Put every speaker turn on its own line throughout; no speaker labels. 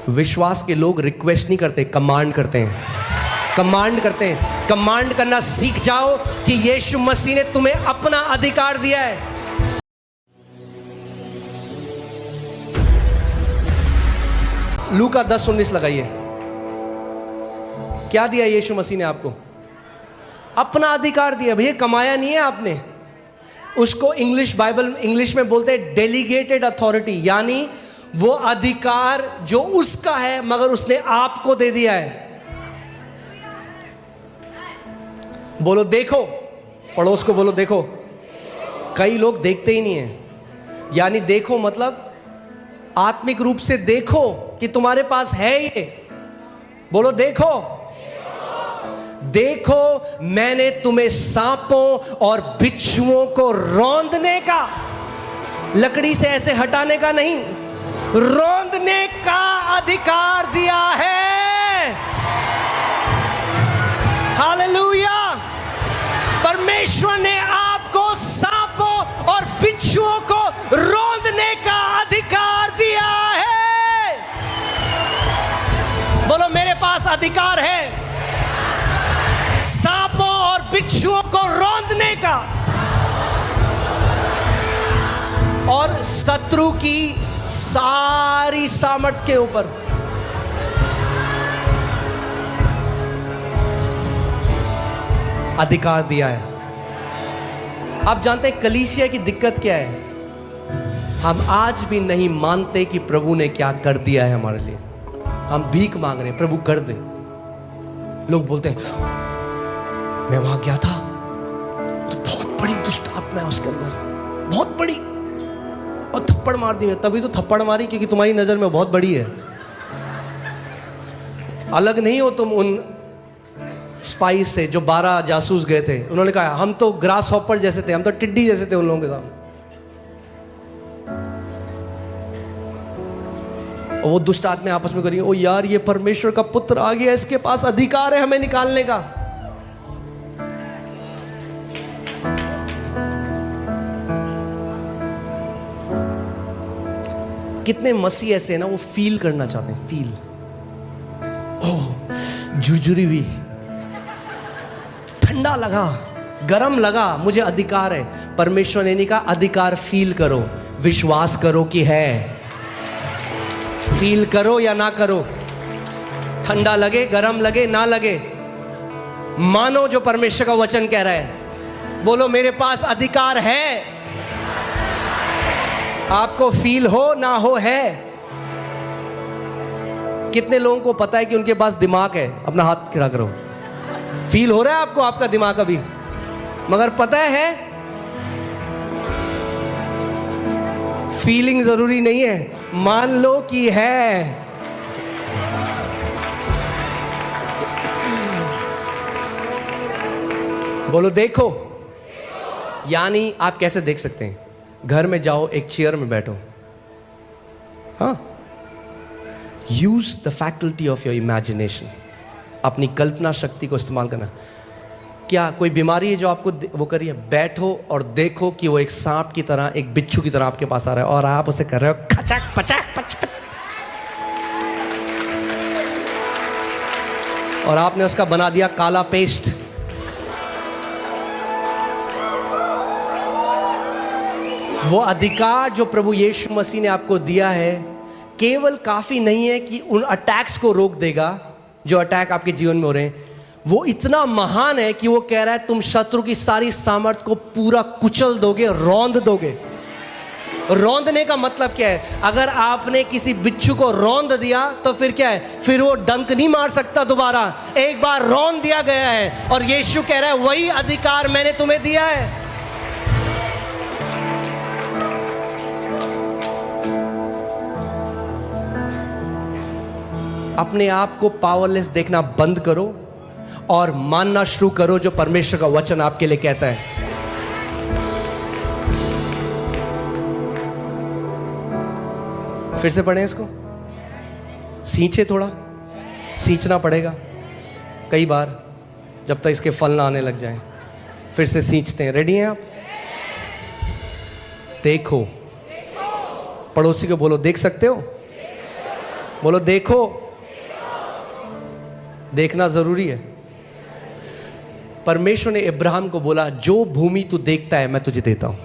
विश्वास के लोग रिक्वेस्ट नहीं करते, कमांड करते हैं। कमांड करते हैं। कमांड करना सीख जाओ कि यीशु मसीह ने तुम्हें अपना अधिकार दिया है। लूका 10:19 लगाइए। क्या दिया यीशु मसीह ने आपको? अपना अधिकार दिया। भैया कमाया नहीं है आपने। उसको इंग्लिश में बोलते हैं डेलीगेटेड अथॉरिटी, यानी वो अधिकार जो उसका है मगर उसने आपको दे दिया है। बोलो देखो, पड़ोस को बोलो देखो। कई लोग देखते ही नहीं है। यानी देखो मतलब आत्मिक रूप से देखो कि तुम्हारे पास है ये। बोलो देखो, देखो मैंने तुम्हें सांपों और बिच्छुओं को रौंदने का, लकड़ी से ऐसे हटाने का नहीं, रौंदने का अधिकार दिया है। हालेलुया। परमेश्वर ने आपको सांपों और बिच्छुओं को रौंदने का अधिकार दिया है। बोलो मेरे पास अधिकार है सांपों और बिच्छुओं को रौंदने का, और शत्रु की सारी सामर्थ के ऊपर। अधिकार दिया है। आप जानते हैं कलीसिया की दिक्कत क्या है? हम आज भी नहीं मानते कि प्रभु ने क्या कर दिया है हमारे लिए। हम भीख मांग रहे हैं, प्रभु कर दे। लोग बोलते हैं मैं वहां गया था तो बहुत बड़ी दुष्ट आत्मा है उसके अंदर, बहुत बड़ी, और थप्पड़ मार दी। मैं तभी तो थप्पड़ मारी क्योंकि तुम्हारी नजर में बहुत बड़ी है। अलग नहीं हो तुम उन स्पाइस से जो 12 जासूस गए थे। उन्होंने कहा हम तो ग्रास हॉपर जैसे थे, हम तो टिड्डी जैसे थे उन लोगों के सामने। और वो दुष्ट आत्मा आपस में करेंगे, ओ यार ये परमेश्वर का पुत्र आ गया, इसके पास अधिकार है हमें निकालने का। कितने मसीह ऐसे हैं ना, वो फील करना चाहते हैं। फील, ओह झुरझुरी हुई, ठंडा लगा, गरम लगा, मुझे अधिकार है। परमेश्वर ने नहीं कहा अधिकार फील करो, विश्वास करो कि है। फील करो या ना करो, ठंडा लगे, गरम लगे, ना लगे, मानो जो परमेश्वर का वचन कह रहा है। बोलो मेरे पास अधिकार है। आपको फील हो ना हो है। कितने लोगों को पता है कि उनके पास दिमाग है? अपना हाथ खड़ा करो। फील हो रहा है आपको आपका दिमाग अभी, मगर पता है फीलिंग जरूरी नहीं है, मान लो कि है। बोलो देखो। यानी आप कैसे देख सकते हैं? घर में जाओ, एक चेयर में बैठो, हाँ, use the faculty of your imagination. अपनी कल्पना शक्ति को इस्तेमाल करना। क्या कोई बीमारी है जो आपको वो कर रही है? बैठो और देखो कि वो एक सांप की तरह, एक बिच्छू की तरह आपके पास आ रहा है और आप उसे कर रहे हो खचक पचक पच पच, और आपने उसका बना दिया काला पेस्ट। वो अधिकार जो प्रभु यीशु मसीह ने आपको दिया है केवल काफी नहीं है कि उन अटैक्स को रोक देगा जो अटैक आपके जीवन में हो रहे हैं। वो इतना महान है कि वो कह रहा है तुम शत्रु की सारी सामर्थ को पूरा कुचल दोगे, रौंद दोगे। रौंदने का मतलब क्या है? अगर आपने किसी बिच्छू को रौंद दिया तो फिर क्या है? फिर वो डंक नहीं मार सकता दोबारा। एक बार रौंद दिया गया है और यीशु कह रहा है वही अधिकार मैंने तुम्हें दिया है। अपने आप को पावरलेस देखना बंद करो और मानना शुरू करो जो परमेश्वर का वचन आपके लिए कहता है। फिर से पढ़ें इसको, सींचे, थोड़ा सींचना पड़ेगा कई बार जब तक इसके फल ना आने लग जाएं। फिर से सींचते हैं। रेडी हैं आप? देखो, पड़ोसी को बोलो देख सकते हो। बोलो देखो, देखना जरूरी है। परमेश्वर ने अब्राहम को बोला, जो भूमि तू देखता है मैं तुझे देता हूं।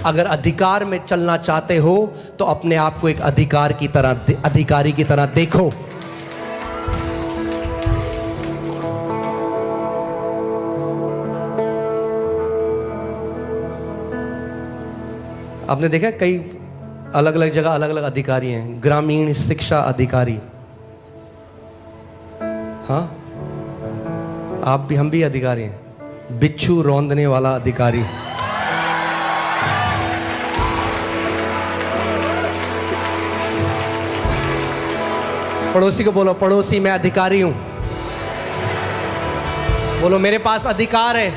अगर अधिकार में चलना चाहते हो तो अपने आप को एक अधिकारी की तरह देखो। आपने देखा कई अलग अलग जगह अलग अलग अधिकारी हैं। ग्रामीण शिक्षा अधिकारी, हाँ आप भी, हम भी अधिकारी हैं। बिच्छू रौंदने वाला अधिकारी, पड़ोसी को बोलो, पड़ोसी मैं अधिकारी हूं। बोलो मेरे पास अधिकार है।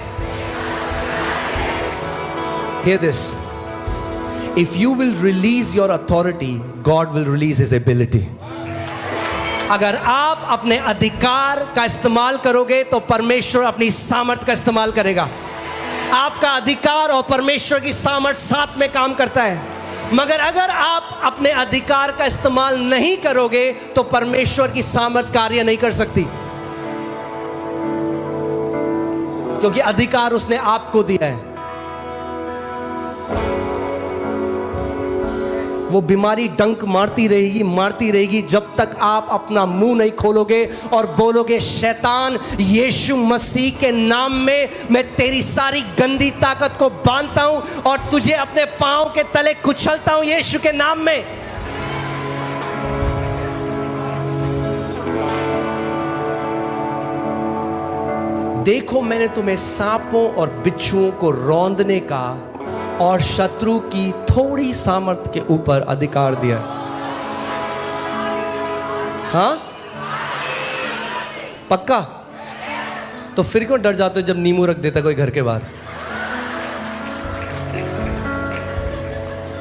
Hear this. If you will release your authority, God will release His ability. अगर आप अपने अधिकार का इस्तेमाल करोगे तो परमेश्वर अपनी सामर्थ का इस्तेमाल करेगा। आपका अधिकार और परमेश्वर की सामर्थ साथ में काम करता है। मगर अगर आप अपने अधिकार का इस्तेमाल नहीं करोगे तो परमेश्वर की सामर्थ कार्य नहीं कर सकती, क्योंकि अधिकार उसने आपको दिया है। वो बीमारी डंक मारती रहेगी जब तक आप अपना मुंह नहीं खोलोगे और बोलोगे, शैतान यीशु मसीह के नाम में मैं तेरी सारी गंदी ताकत को बांधता हूं और तुझे अपने पांव के तले कुचलता हूं यीशु के नाम में। देखो मैंने तुम्हें सांपों और बिच्छुओं को रौंदने का और शत्रु की थोड़ी सामर्थ के ऊपर अधिकार दिया। हाँ पक्का? तो फिर क्यों डर जाते हो जब नींबू रख देता कोई घर के बाहर?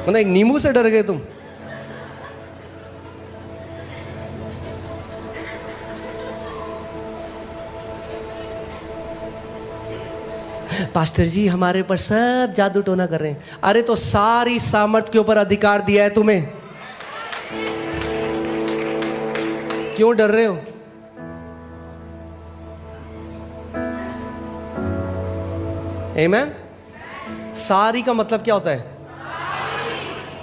मतलब एक नींबू से डर गए तुम? पास्टर जी हमारे ऊपर सब जादू टोना कर रहे हैं। अरे तो सारी सामर्थ के ऊपर अधिकार दिया है तुम्हें, क्यों डर रहे हो? आमीन। सारी का मतलब क्या होता है?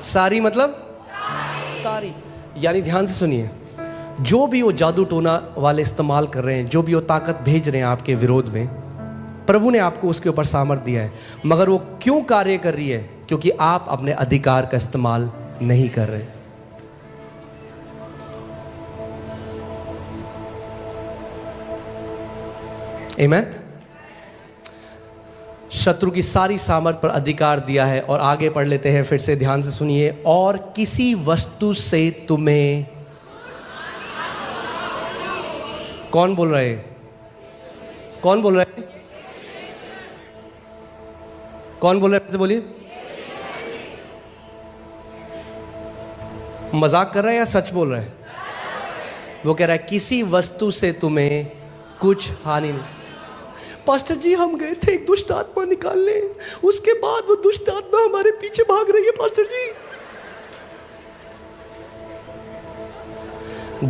सारी मतलब सारी, यानी ध्यान से सुनिए, जो भी वो जादू टोना वाले इस्तेमाल कर रहे हैं, जो भी वो ताकत भेज रहे हैं आपके विरोध में, प्रभु ने आपको उसके ऊपर सामर्थ दिया है। मगर वो क्यों कार्य कर रही है? क्योंकि आप अपने अधिकार का इस्तेमाल नहीं कर रहे। आमीन। शत्रु की सारी सामर्थ पर अधिकार दिया है। और आगे पढ़ लेते हैं, फिर से ध्यान से सुनिए। और किसी वस्तु से तुम्हें, कौन बोल रहे हैं? कौन बोल रहे हैं? कौन बोल रहे हैं? बोलिए। मजाक कर रहा है या सच बोल रहा है? वो कह रहा है किसी वस्तु से तुम्हें कुछ हानि नहीं। पास्टर जी हम गए थे एक दुष्ट आत्मा निकालने, उसके बाद वो दुष्ट आत्मा हमारे पीछे भाग रही है पास्टर जी।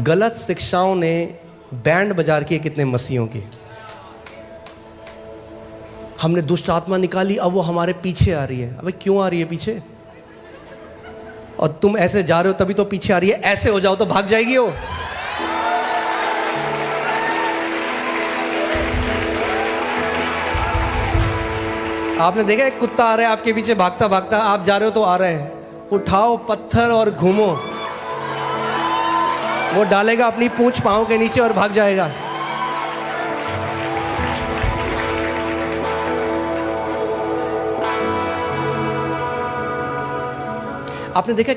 गलत शिक्षाओं ने बैंड बजा रखी है कितने मसीहों की। हमने दुष्ट आत्मा निकाली, अब वो हमारे पीछे आ रही है। अबे क्यों आ रही है पीछे? और तुम ऐसे जा रहे हो तभी तो पीछे आ रही है। ऐसे हो जाओ तो भाग जाएगी वो। आपने देखा एक कुत्ता आ रहा है आपके पीछे भागता भागता, आप जा रहे हो तो आ रहा है। उठाओ पत्थर और घूमो, वो डालेगा अपनी पूंछ पांव के नीचे और भाग जाएगा। आपने देखा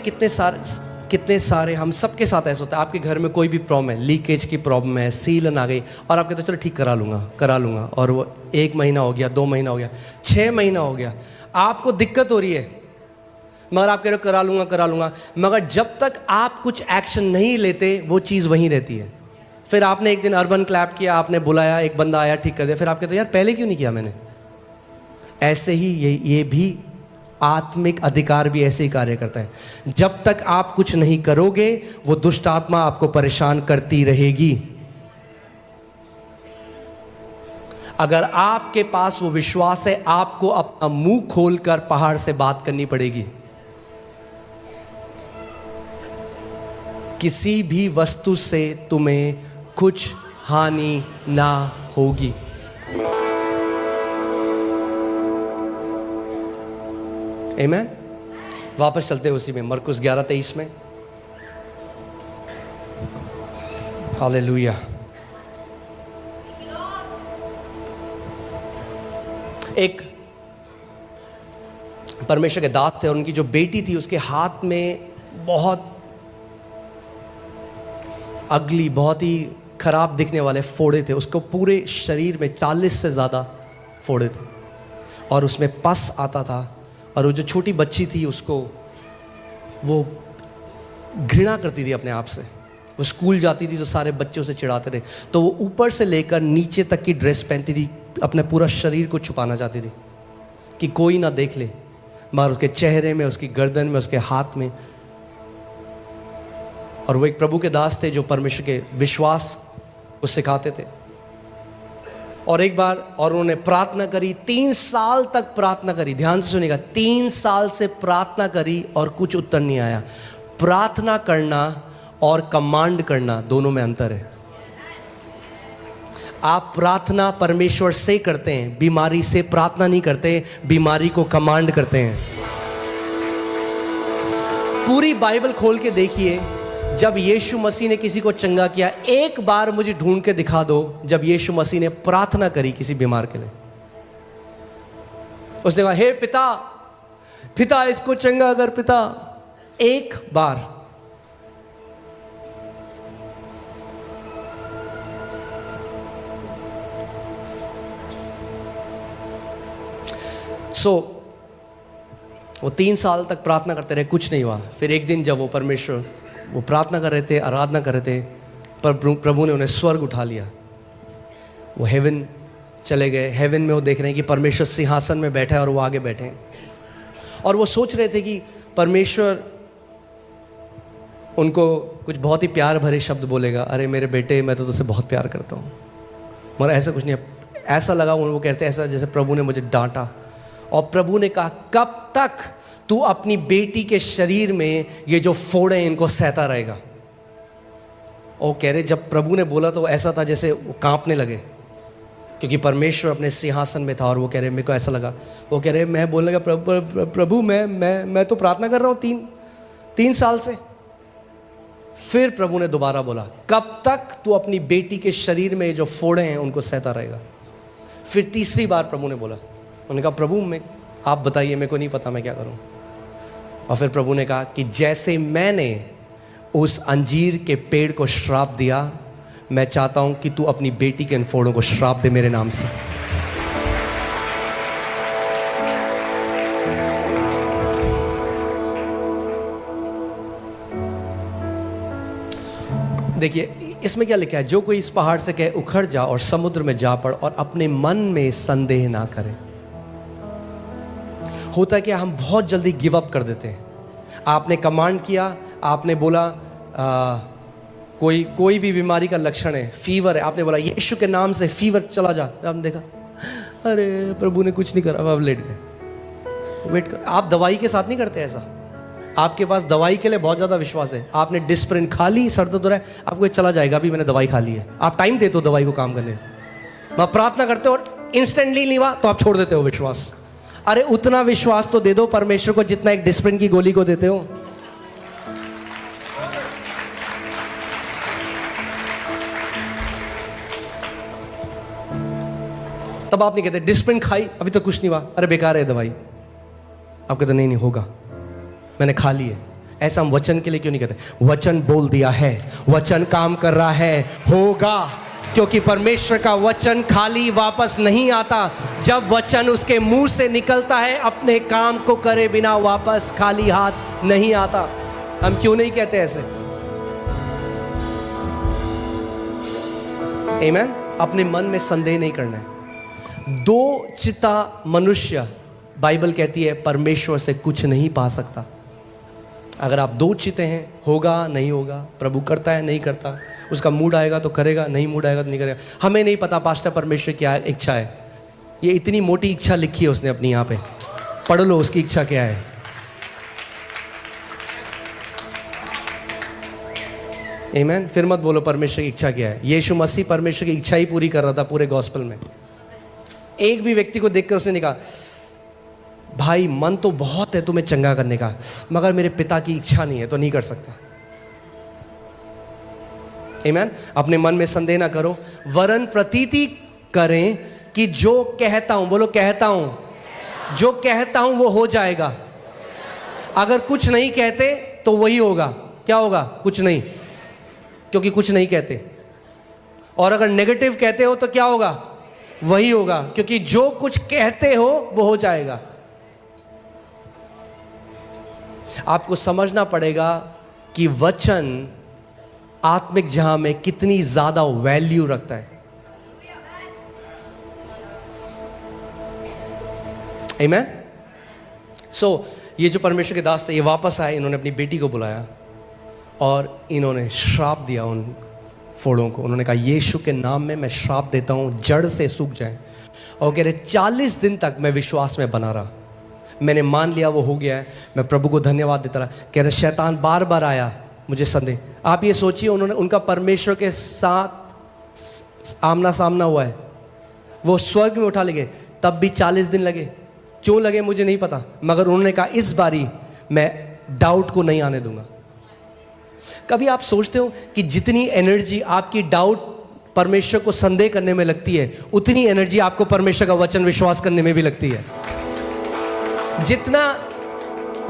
कितने सारे हम सबके साथ ऐसा होता है। आपके घर में कोई भी प्रॉब्लम है, लीकेज की प्रॉब्लम है, सीलन आ गई, और आप कहते हो चलो ठीक करा लूँगा, और वो 1 महीना हो गया, 2 महीना हो गया, 6 महीना हो गया, आपको दिक्कत हो रही है, मगर आप कह रहे हो करा लूँगा, मगर जब तक आप कुछ एक्शन नहीं लेते वो चीज़ वहीं रहती है। फिर आपने एक दिन अर्बन क्लैप किया, आपने बुलाया, एक बंदा आया ठीक कर दिया, फिर आप कहते हो यार पहले क्यों नहीं किया मैंने। ऐसे ही ये भी आत्मिक अधिकार भी ऐसे ही कार्य करता है। जब तक आप कुछ नहीं करोगे, वो दुष्ट आत्मा आपको परेशान करती रहेगी। अगर आपके पास वो विश्वास है, आपको अपना मुंह खोलकर पहाड़ से बात करनी पड़ेगी। किसी भी वस्तु से तुम्हें कुछ हानि ना होगी। आमीन। वापस चलते हैं उसी में, मरकुस 11:23 में। हालेलुया। एक परमेश्वर के दास थे और उनकी जो बेटी थी उसके हाथ में बहुत अगली, बहुत ही खराब दिखने वाले फोड़े थे। उसको पूरे शरीर में 40 से ज़्यादा फोड़े थे और उसमें पस आता था। और वो जो छोटी बच्ची थी उसको वो घृणा करती थी अपने आप से। वो स्कूल जाती थी तो सारे बच्चे उसे चिढ़ाते थे, तो वो ऊपर से लेकर नीचे तक की ड्रेस पहनती थी, अपने पूरा शरीर को छुपाना चाहती थी कि कोई ना देख ले, मगर उसके चेहरे में, उसकी गर्दन में, उसके हाथ में। और वो एक प्रभु के दास थे जो परमेश्वर के विश्वास को सिखाते थे। और एक बार और उन्होंने प्रार्थना करी, 3 साल तक प्रार्थना करी। ध्यान से सुनिएगा, 3 साल से प्रार्थना करी और कुछ उत्तर नहीं आया। प्रार्थना करना और कमांड करना दोनों में अंतर है। आप प्रार्थना परमेश्वर से करते हैं, बीमारी से प्रार्थना नहीं करते, बीमारी को कमांड करते हैं। पूरी बाइबल खोल के देखिए, जब यीशु मसीह ने किसी को चंगा किया, एक बार मुझे ढूंढ के दिखा दो जब यीशु मसीह ने प्रार्थना करी किसी बीमार के लिए। उसने कहा, हे पिता, पिता इसको चंगा कर पिता। एक बार। वो 3 साल तक प्रार्थना करते रहे, कुछ नहीं हुआ। फिर एक दिन जब वो प्रार्थना कर रहे थे, आराधना कर रहे थे, पर प्रभु ने उन्हें स्वर्ग उठा लिया। वो हेवन चले गए। हेवन में वो देख रहे हैं कि परमेश्वर सिंहासन में बैठा है और वो आगे बैठे हैं। और वो सोच रहे थे कि परमेश्वर उनको कुछ बहुत ही प्यार भरे शब्द बोलेगा, अरे मेरे बेटे, मैं तो तुझसे बहुत प्यार करता हूँ। मगर ऐसा कुछ नहीं है। ऐसा लगा वो कहते हैं ऐसा जैसे प्रभु ने मुझे डांटा। और प्रभु ने कहा, कब तक तू अपनी बेटी के शरीर में ये जो फोड़े इनको सहता रहेगा। और कह रहे, जब प्रभु ने बोला तो ऐसा था जैसे वो कांपने लगे, क्योंकि परमेश्वर अपने सिंहासन में था। और वो कह रहे, मेरे को ऐसा लगा, वो कह रहे, मैं बोलने लगा, प्रभु मैं तो प्रार्थना कर रहा हूँ 3 साल से। फिर प्रभु ने दोबारा बोला, कब तक तू अपनी बेटी के शरीर में जो फोड़े हैं उनको सहता रहेगा। फिर तीसरी बार प्रभु ने बोला, उन्होंने कहा, प्रभु आप बताइए, मेरे को नहीं पता मैं क्या करूं। और फिर प्रभु ने कहा कि जैसे मैंने उस अंजीर के पेड़ को श्राप दिया, मैं चाहता हूं कि तू अपनी बेटी के इन फोड़ों को श्राप दे मेरे नाम से। देखिए इसमें क्या लिखा है, जो कोई इस पहाड़ से कहे उखड़ जा और समुद्र में जा पड़ और अपने मन में संदेह ना करे। होता है कि हम बहुत जल्दी गिव अप कर देते हैं। आपने कमांड किया, आपने बोला कोई भी बीमारी का लक्षण है, फीवर है, आपने बोला यीशु के नाम से फीवर चला जा। आपने देखा, अरे प्रभु ने कुछ नहीं करा, अब लेट गए। वेट कर, आप दवाई के साथ नहीं करते ऐसा। आपके पास दवाई के लिए बहुत ज़्यादा विश्वास है। आपने डिस्प्रिन खा ली, सर दर्द हो रहा है, आपको ये चला जाएगा, अभी मैंने दवाई खा ली है। आप टाइम देते हो दवाई को काम करने, आप प्रार्थना करते हो और इंस्टेंटली नहीं हुआ तो आप छोड़ देते हो विश्वास। अरे उतना विश्वास तो दे दो परमेश्वर को जितना एक डिस्प्रिन की गोली को देते हो। तब आप नहीं कहते डिस्प्रिन खाई अभी तो कुछ नहीं हुआ, अरे बेकार है दवाई। आप कहते नहीं होगा, मैंने खा ली है। ऐसा हम वचन के लिए क्यों नहीं कहते? वचन बोल दिया है, वचन काम कर रहा है, होगा। क्योंकि परमेश्वर का वचन खाली वापस नहीं आता। जब वचन उसके मुंह से निकलता है, अपने काम को करे बिना वापस खाली हाथ नहीं आता। हम क्यों नहीं कहते ऐसे? आमीन। अपने मन में संदेह नहीं करना है। 2 चिता मनुष्य बाइबल कहती है परमेश्वर से कुछ नहीं पा सकता। अगर आप दो चिते हैं, होगा नहीं होगा, प्रभु करता है नहीं करता, उसका मूड आएगा तो करेगा, नहीं मूड आएगा तो नहीं करेगा। हमें नहीं पता पास्टर परमेश्वर क्या इच्छा है। ये इतनी मोटी इच्छा लिखी है उसने अपनी, यहाँ पे पढ़ लो उसकी इच्छा क्या है। आमीन। फिर मत बोलो परमेश्वर की इच्छा क्या है। यीशु मसीह परमेश्वर की इच्छा ही पूरी कर रहा था पूरे गॉस्पेल में। एक भी व्यक्ति को देखकर उसने कहा भाई मन तो बहुत है तुम्हें चंगा करने का, मगर मेरे पिता की इच्छा नहीं है तो नहीं कर सकता। आमीन। अपने मन में संदेह ना करो, वरन प्रतीति करें कि जो कहता हूं, बोलो कहता हूं, जो कहता हूं वो हो जाएगा। अगर कुछ नहीं कहते तो वही होगा। क्या होगा? कुछ नहीं, क्योंकि कुछ नहीं कहते। और अगर नेगेटिव कहते हो तो क्या होगा? वही होगा, क्योंकि जो कुछ कहते हो वो हो जाएगा। आपको समझना पड़ेगा कि वचन आत्मिक जहां में कितनी ज्यादा वैल्यू रखता है। आमीन। सो ये जो परमेश्वर के दास थे, ये वापस आए, इन्होंने अपनी बेटी को बुलाया और इन्होंने श्राप दिया उन फोड़ों को। उन्होंने कहा यीशु के नाम में मैं श्राप देता हूं, जड़ से सूख जाए। और कह रहे 40 दिन तक मैं विश्वास में बना रहा, मैंने मान लिया वो हो गया है, मैं प्रभु को धन्यवाद देता रहा। कह रहे शैतान बार बार आया, मुझे संदेह। आप ये सोचिए, उन्होंने उनका परमेश्वर के साथ आमना सामना हुआ है, वो स्वर्ग में उठा ले गए, तब भी 40 दिन लगे। क्यों लगे मुझे नहीं पता, मगर उन्होंने कहा इस बारी मैं डाउट को नहीं आने दूंगा। कभी आप सोचते हो कि जितनी एनर्जी आपकी डाउट परमेश्वर को संदेह करने में लगती है, उतनी एनर्जी आपको परमेश्वर का वचन विश्वास करने में भी लगती है।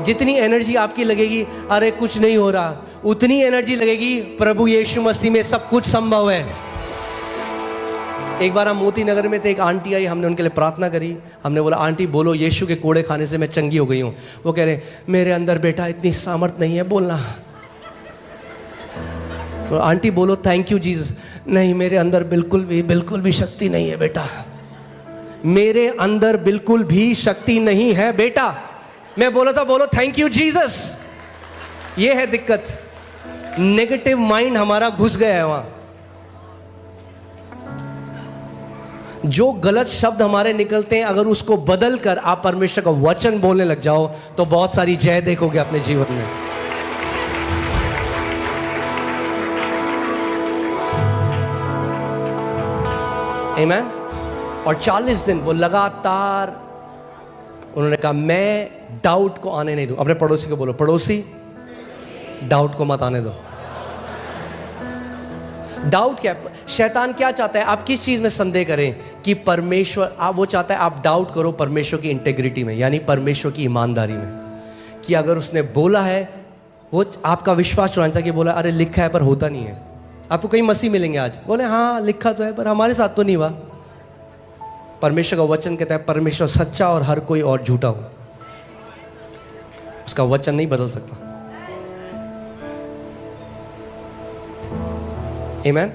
जितनी एनर्जी आपकी लगेगी अरे कुछ नहीं हो रहा, उतनी एनर्जी लगेगी प्रभु यीशु मसीह में सब कुछ संभव है। एक बार हम मोती नगर में थे, एक आंटी आई, हमने उनके लिए प्रार्थना करी। हमने बोला आंटी बोलो यीशु के कोड़े खाने से मैं चंगी हो गई हूँ। वो कह रहे मेरे अंदर बेटा इतनी सामर्थ नहीं है बोलना। आंटी बोलो थैंक यू जीसस। नहीं मेरे अंदर बिल्कुल भी शक्ति नहीं है बेटा, मेरे अंदर बिल्कुल भी शक्ति नहीं है बेटा। मैं बोला था बोलो थैंक यू जीसस। ये है दिक्कत, नेगेटिव माइंड हमारा घुस गया है वहां। जो गलत शब्द हमारे निकलते हैं, अगर उसको बदल कर आप परमेश्वर का वचन बोलने लग जाओ तो बहुत सारी जय देखोगे अपने जीवन में। आमीन। और 40 दिन वो लगातार, उन्होंने कहा मैं डाउट को आने नहीं दूं। अपने पड़ोसी को बोलो पड़ोसी डाउट को मत आने दो। डाउट क्या, शैतान क्या चाहता है? आप किस चीज में संदेह करें कि परमेश्वर, वो चाहता है आप डाउट करो परमेश्वर की इंटेग्रिटी में, यानी परमेश्वर की ईमानदारी में, कि अगर उसने बोला है, वो आपका विश्वास चुराना चाहिए। बोला अरे लिखा है पर होता नहीं है। आपको कई मसीह मिलेंगे आज, बोले हाँ लिखा तो है पर हमारे साथ तो नहीं हुआ। परमेश्वर का वचन कहता है परमेश्वर सच्चा और हर कोई और झूठा हो, उसका वचन नहीं बदल सकता। आमीन।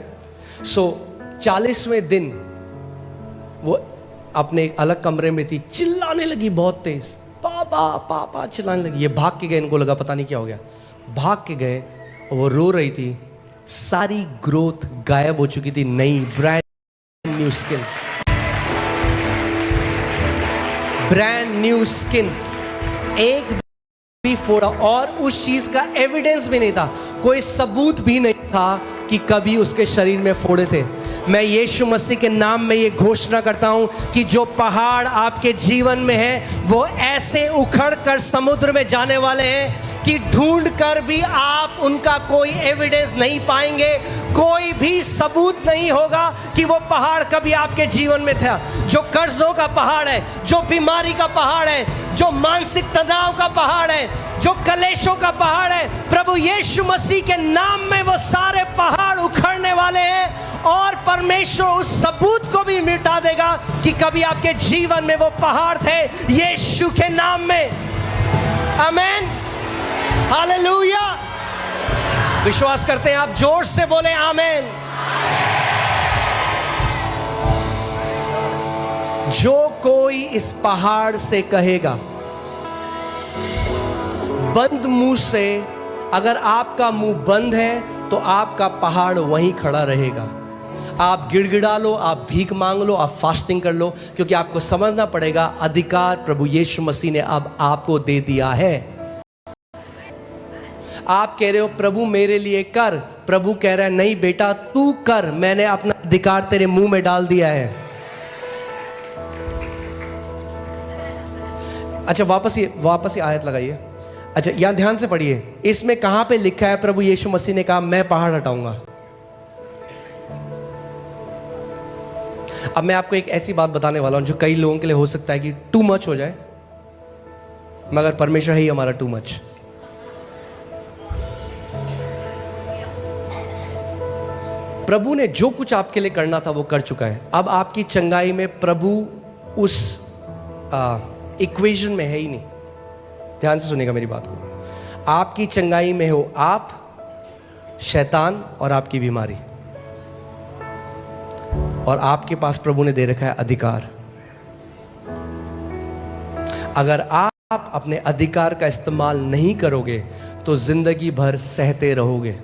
सो 40वें दिन वो अपने एक अलग कमरे में थी, चिल्लाने लगी बहुत तेज, पापा पापा चिल्लाने लगी। ये भाग के गए, इनको लगा पता नहीं क्या हो गया, भाग के गए और वो रो रही थी। सारी ग्रोथ गायब हो चुकी थी, नई brand new skin, brand new skin, एक भी फोड़ा। और उस चीज का एविडेंस भी नहीं था, कोई सबूत भी नहीं था कि कभी उसके शरीर में फोड़े थे। मैं यीशु मसीह के नाम में ये घोषणा करता हूं कि जो पहाड़ आपके जीवन में है वो ऐसे उखड़ कर समुद्र में जाने वाले हैं कि ढूंढ कर भी आप उनका कोई एविडेंस नहीं पाएंगे, कोई भी सबूत नहीं होगा कि वो पहाड़ कभी आपके जीवन में था। जो कर्जों का पहाड़ है, जो बीमारी का पहाड़ है, जो मानसिक तनाव का पहाड़ है, जो कलेशों का पहाड़ है, प्रभु यीशु मसीह के नाम में वो सारे पहाड़ उखड़ने वाले हैं। और परमेश्वर उस सबूत को भी मिटा देगा कि कभी आपके जीवन में वो पहाड़ थे, यीशु के नाम में। आमीन, हालेलुया। विश्वास करते हैं आप? जोर से बोले आमीन। जो कोई इस पहाड़ से कहेगा, बंद मुंह से, अगर आपका मुंह बंद है तो आपका पहाड़ वहीं खड़ा रहेगा। आप गिड़गिड़ा लो, आप भीख मांग लो, आप फास्टिंग कर लो, क्योंकि आपको समझना पड़ेगा अधिकार प्रभु यीशु मसीह ने अब आपको दे दिया है। आप कह रहे हो प्रभु मेरे लिए कर, प्रभु कह रहा है नहीं बेटा तू कर, मैंने अपना अधिकार तेरे मुंह में डाल दिया है। अच्छा वापस ये आयत लगाइए। अच्छा यहां ध्यान से पढ़िए, इसमें कहां पे लिखा है प्रभु यीशु मसीह ने कहा मैं पहाड़ हटाऊंगा। अब मैं आपको एक ऐसी बात बताने वाला हूं जो कई लोगों के लिए हो सकता है कि टू मच हो जाए, मगर परमेश्वर ही हमारा टू मच। प्रभु ने जो कुछ आपके लिए करना था वो कर चुका है। अब आपकी चंगाई में प्रभु उस इक्वेशन में है ही नहीं। ध्यान से सुनिएगा मेरी बात को। आपकी चंगाई में हो आप, शैतान और आपकी बीमारी, और आपके पास प्रभु ने दे रखा है अधिकार। अगर आप अपने अधिकार का इस्तेमाल नहीं करोगे तो जिंदगी भर सहते रहोगे,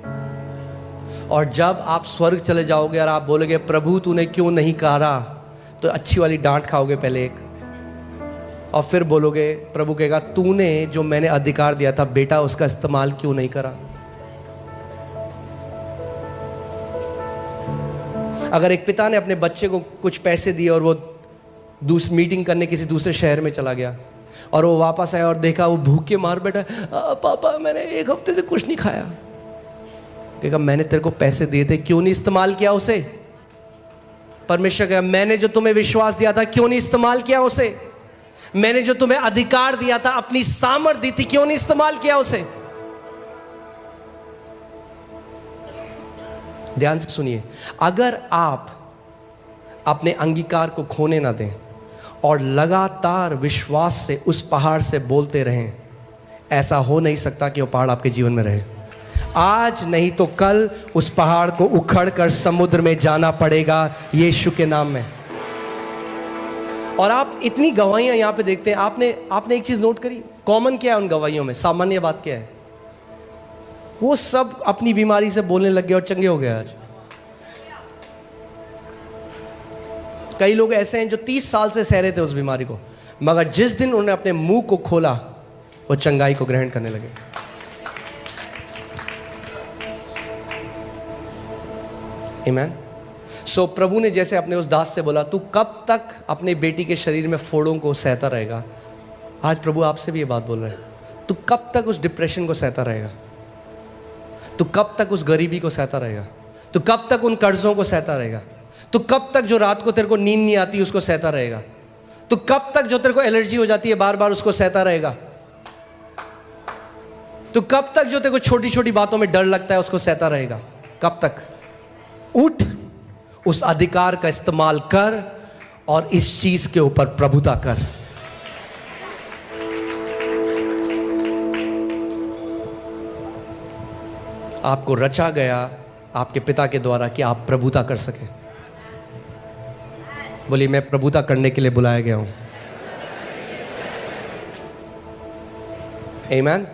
और जब आप स्वर्ग चले जाओगे और आप बोलोगे प्रभु तूने क्यों नहीं कहा, तो अच्छी वाली डांट खाओगे पहले एक, और फिर बोलोगे, प्रभु कहेगा तूने जो मैंने अधिकार दिया था बेटा उसका इस्तेमाल क्यों नहीं करा। अगर एक पिता ने अपने बच्चे को कुछ पैसे दिए और वो मीटिंग करने किसी दूसरे शहर में चला गया, और वो वापस आया और देखा वो भूखे मार बैठा, पापा मैंने एक हफ्ते से कुछ नहीं खाया। कहेगा मैंने तेरे को पैसे दिए थे क्यों नहीं इस्तेमाल किया उसे। परमेश्वर कहेगा मैंने जो तुम्हें विश्वास दिया था क्यों नहीं इस्तेमाल किया उसे। मैंने जो तुम्हें अधिकार दिया था, अपनी सामर्थ दी थी, क्यों नहीं इस्तेमाल किया उसे। ध्यान से सुनिए, अगर आप अपने अंगीकार को खोने ना दें और लगातार विश्वास से उस पहाड़ से बोलते रहें, ऐसा हो नहीं सकता कि वो पहाड़ आपके जीवन में रहे। आज नहीं तो कल उस पहाड़ को उखड़ कर समुद्र में जाना पड़ेगा यीशु के नाम में। और आप इतनी गवाहियां यहां पे देखते हैं। आपने एक चीज नोट करी, कॉमन क्या है उन गवाहियों में, सामान्य बात क्या है, वो सब अपनी बीमारी से बोलने लग गए और चंगे हो गए। आज कई लोग ऐसे हैं जो 30 साल से सह रहे थे उस बीमारी को, मगर जिस दिन उन्होंने अपने मुंह को खोला वो चंगाई को ग्रहण करने लगे। आमीन। सो प्रभु ने जैसे अपने उस दास से बोला तू कब तक अपने बेटी के शरीर में फोड़ों को सहता रहेगा, आज प्रभु आपसे भी ये बात बोल रहे हैं, तू कब तक उस डिप्रेशन को सहता रहेगा, तू कब तक उस गरीबी को सहता रहेगा, तू कब तक उन कर्जों को सहता रहेगा, तू कब तक जो रात को तेरे को नींद नहीं आती उसको सहता रहेगा, तू कब तक जो तेरे को एलर्जी हो जाती है बार बार उसको सहता रहेगा, तू कब तक जो तेरे को छोटी छोटी बातों में डर लगता है उसको सहता रहेगा, कब तक। उठ, उस अधिकार का इस्तेमाल कर और इस चीज के ऊपर प्रभुता कर। आपको रचा गया आपके पिता के द्वारा कि आप प्रभुता कर सके। बोलिए मैं प्रभुता करने के लिए बुलाया गया हूं। आमीन।